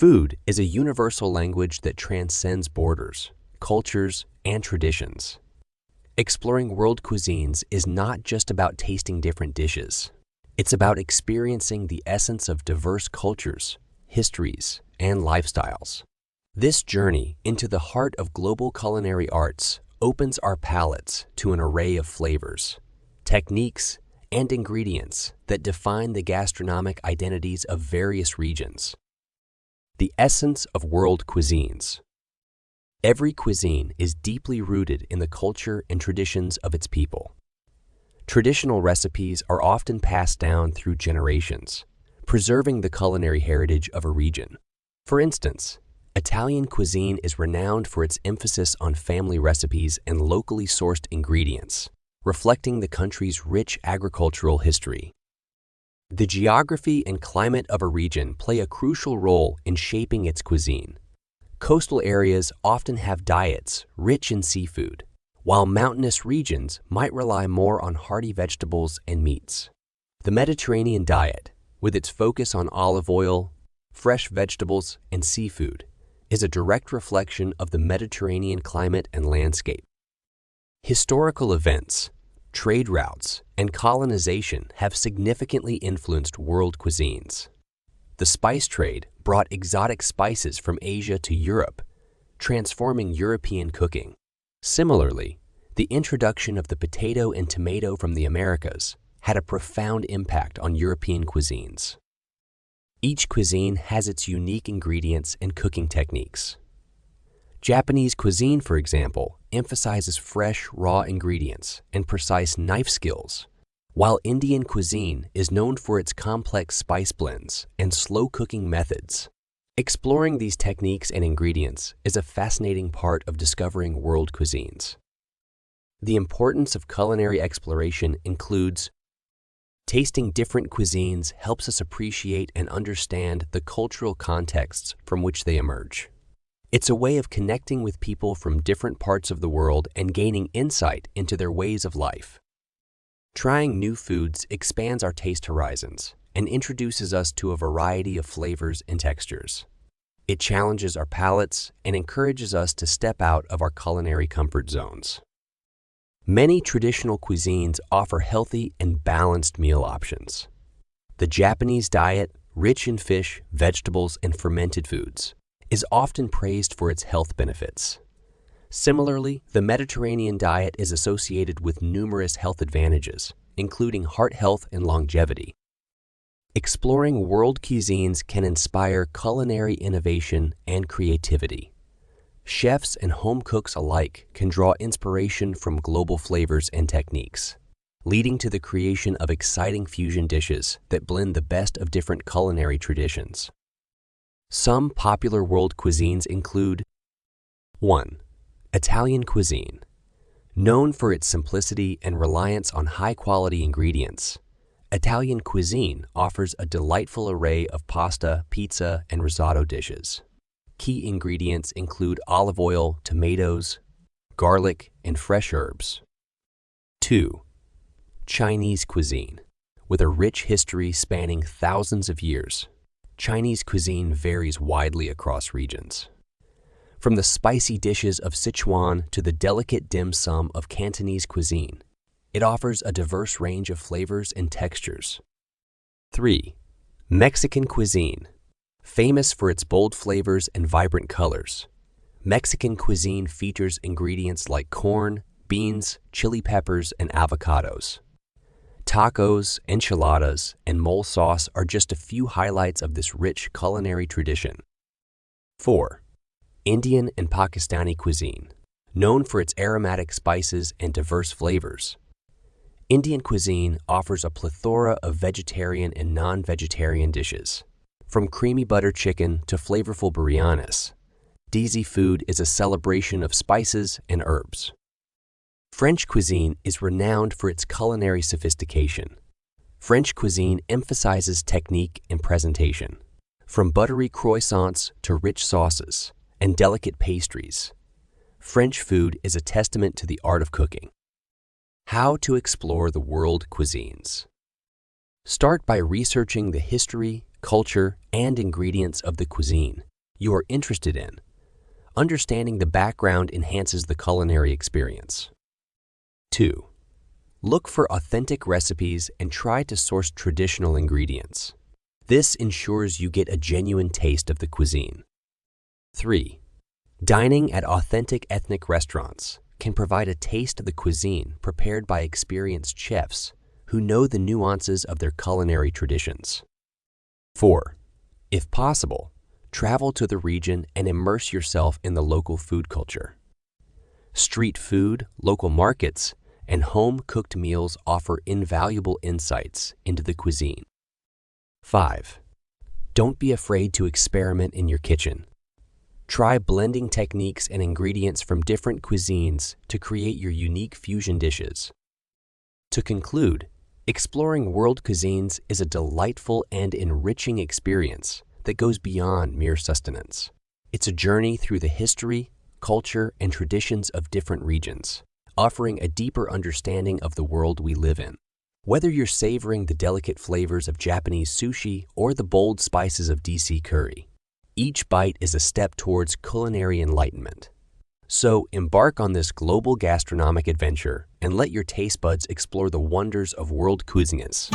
Food is a universal language that transcends borders, cultures, and traditions. Exploring world cuisines is not just about tasting different dishes. It's about experiencing the essence of diverse cultures, histories, and lifestyles. This journey into the heart of global culinary arts opens our palates to an array of flavors, techniques, and ingredients that define the gastronomic identities of various regions. The essence of world cuisines. Every cuisine is deeply rooted in the culture and traditions of its people. Traditional recipes are often passed down through generations, preserving the culinary heritage of a region. For instance, Italian cuisine is renowned for its emphasis on family recipes and locally sourced ingredients, reflecting the country's rich agricultural history. The geography and climate of a region play a crucial role in shaping its cuisine. Coastal areas often have diets rich in seafood, while mountainous regions might rely more on hearty vegetables and meats. The Mediterranean diet, with its focus on olive oil, fresh vegetables, and seafood, is a direct reflection of the Mediterranean climate and landscape. Historical events, trade routes, and colonization have significantly influenced world cuisines. The spice trade brought exotic spices from Asia to Europe, transforming European cooking. Similarly, the introduction of the potato and tomato from the Americas had a profound impact on European cuisines. Each cuisine has its unique ingredients and cooking techniques. Japanese cuisine, for example, emphasizes fresh, raw ingredients and precise knife skills, while Indian cuisine is known for its complex spice blends and slow cooking methods. Exploring these techniques and ingredients is a fascinating part of discovering world cuisines. The importance of culinary exploration includes tasting different cuisines helps us appreciate and understand the cultural contexts from which they emerge. It's a way of connecting with people from different parts of the world and gaining insight into their ways of life. Trying new foods expands our taste horizons and introduces us to a variety of flavors and textures. It challenges our palates and encourages us to step out of our culinary comfort zones. Many traditional cuisines offer healthy and balanced meal options. The Japanese diet, rich in fish, vegetables, and fermented foods, is often praised for its health benefits. Similarly, the Mediterranean diet is associated with numerous health advantages, including heart health and longevity. Exploring world cuisines can inspire culinary innovation and creativity. Chefs and home cooks alike can draw inspiration from global flavors and techniques, leading to the creation of exciting fusion dishes that blend the best of different culinary traditions. Some popular world cuisines include 1. Italian cuisine. Known for its simplicity and reliance on high-quality ingredients, Italian cuisine offers a delightful array of pasta, pizza, and risotto dishes. Key ingredients include olive oil, tomatoes, garlic, and fresh herbs. 2. Chinese cuisine. With a rich history spanning thousands of years, Chinese cuisine varies widely across regions. From the spicy dishes of Sichuan to the delicate dim sum of Cantonese cuisine, it offers a diverse range of flavors and textures. 3. Mexican cuisine. Famous for its bold flavors and vibrant colors, Mexican cuisine features ingredients like corn, beans, chili peppers, and avocados. Tacos, enchiladas, and mole sauce are just a few highlights of this rich culinary tradition. 4. Indian and Pakistani cuisine. Known for its aromatic spices and diverse flavors, Indian cuisine offers a plethora of vegetarian and non-vegetarian dishes. From creamy butter chicken to flavorful biryanis, Desi food is a celebration of spices and herbs. French cuisine is renowned for its culinary sophistication. French cuisine emphasizes technique and presentation. From buttery croissants to rich sauces and delicate pastries, French food is a testament to the art of cooking. How to explore the world cuisines. Start by researching the history, culture, and ingredients of the cuisine you're interested in. Understanding the background enhances the culinary experience. 2. Look for authentic recipes and try to source traditional ingredients. This ensures you get a genuine taste of the cuisine. 3. Dining at authentic ethnic restaurants can provide a taste of the cuisine prepared by experienced chefs who know the nuances of their culinary traditions. 4. If possible, travel to the region and immerse yourself in the local food culture. Street food, local markets, and home-cooked meals offer invaluable insights into the cuisine. 5. Don't be afraid to experiment in your kitchen. Try blending techniques and ingredients from different cuisines to create your unique fusion dishes. To conclude, exploring world cuisines is a delightful and enriching experience that goes beyond mere sustenance. It's a journey through the history, culture, and traditions of different regions, offering a deeper understanding of the world we live in. Whether you're savoring the delicate flavors of Japanese sushi or the bold spices of DC curry, each bite is a step towards culinary enlightenment. So embark on this global gastronomic adventure and let your taste buds explore the wonders of world cuisines.